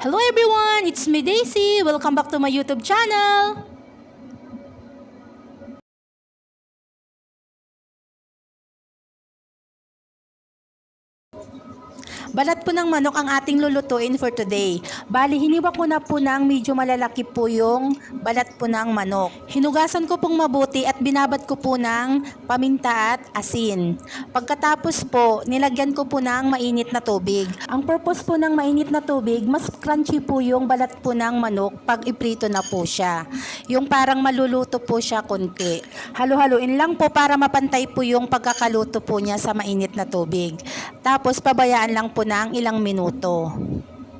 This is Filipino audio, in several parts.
Hello everyone, it's me Daisy. Welcome back to my YouTube channel. Balat po ng manok ang ating lulutuin for today. Bali, hiniwa ko na po ng medyo malalaki po yung balat po ng manok. Hinugasan ko pong mabuti at binabad ko po ng paminta at asin. Pagkatapos po, nilagyan ko po ng mainit na tubig. Ang purpose po ng mainit na tubig, mas crunchy po yung balat po ng manok pag iprito na po siya. Yung parang maluluto po siya konti. Halo-haluin lang po para mapantay po yung pagkakaluto po niya sa mainit na tubig. Tapos pabayaan lang po ng ilang minuto.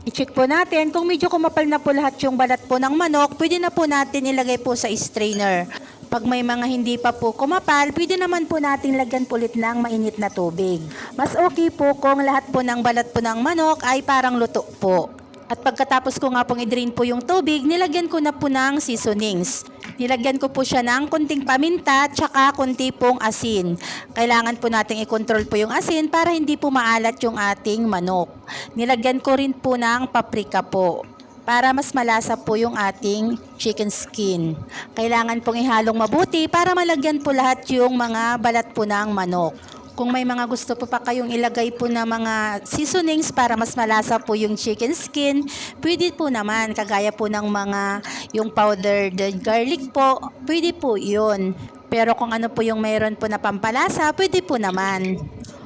I-check po natin kung medyo kumapal na po lahat yung balat po ng manok, pwede na po natin ilagay po sa strainer. Pag may mga hindi pa po kumapal, pwede naman po natin lagyan po ulit ng mainit na tubig. Mas okay po kung lahat po ng balat po ng manok ay parang luto po. At pagkatapos ko nga pong i-drain po yung tubig, nilagyan ko na po ng seasonings. Nilagyan ko po siya ng kunting paminta tsaka kunti pong asin. Kailangan po nating i-control po yung asin para hindi po maalat yung ating manok. Nilagyan ko rin po ng paprika po para mas malasa po yung ating chicken skin. Kailangan pong ihalong mabuti para malagyan po lahat yung mga balat po ng manok. Kung may mga gusto po pa kayong ilagay po na mga seasonings para mas malasa po yung chicken skin, pwede po naman. Kagaya po ng mga yung powdered garlic po, pwede po yun. Pero kung ano po yung mayroon po na pampalasa, pwede po naman.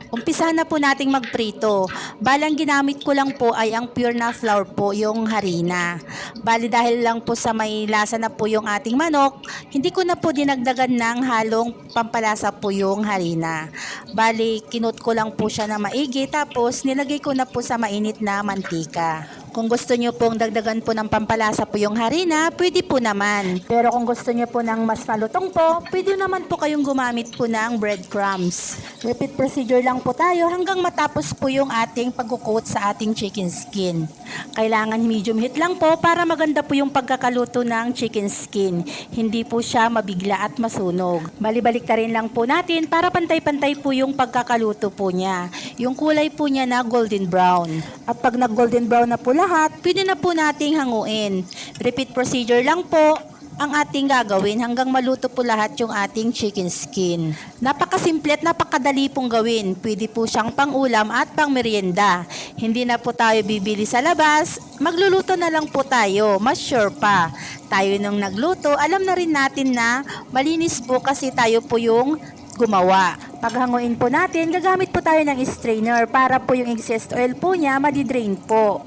Umpisahan na po nating magprito. Balang ginamit ko lang po ay ang pure na flour po, yung harina. Bali dahil lang po sa may lasa na po yung ating manok, hindi ko na po dinagdagan ng halong pampalasa po yung harina. Bali kinut ko lang po siya na maigi tapos nilagay ko na po sa mainit na mantika. Kung gusto nyo pong dagdagan po ng pampalasa po yung harina, pwede po naman. Pero kung gusto nyo po ng mas malutong po, pwede naman po kayong gumamit po ng breadcrumbs. Repeat procedure lang po tayo hanggang matapos po yung ating pagkukot sa ating chicken skin. Kailangan medium heat lang po para maganda po yung pagkakaluto ng chicken skin. Hindi po siya mabigla at masunog. Bali-balik rin lang po natin para pantay-pantay po yung pagkakaluto po niya. Yung kulay po niya na golden brown. At pag nag-golden brown na po lahat, pwede na po nating hanguin. Repeat procedure lang po ang ating gagawin hanggang maluto po lahat yung ating chicken skin. Napakasimple at napakadali pong gawin. Pwede po siyang pang-ulam at pang-merienda. Hindi na po tayo bibili sa labas. Magluluto na lang po tayo. Mas sure pa. Tayo nung nagluto, alam na rin natin na malinis po kasi tayo po yung gumawa. Paghanguin po natin, gagamit po tayo ng strainer para po yung excess oil po niya madidrain po.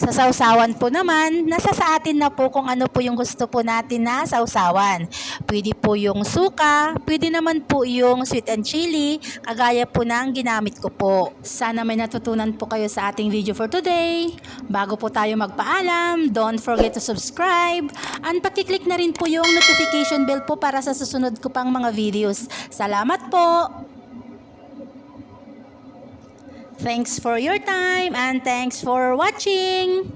Sa sausawan po naman, nasa sa atin na po kung ano po yung gusto po natin na sausawan. Pwede po yung suka, pwede naman po yung sweet and chili, kagaya po ng ginamit ko po. Sana may natutunan po kayo sa ating video for today. Bago po tayo magpaalam, don't forget to subscribe and pakiclick na rin po yung notification bell po para sa susunod ko pang mga videos. Salamat po! Thanks for your time and thanks for watching!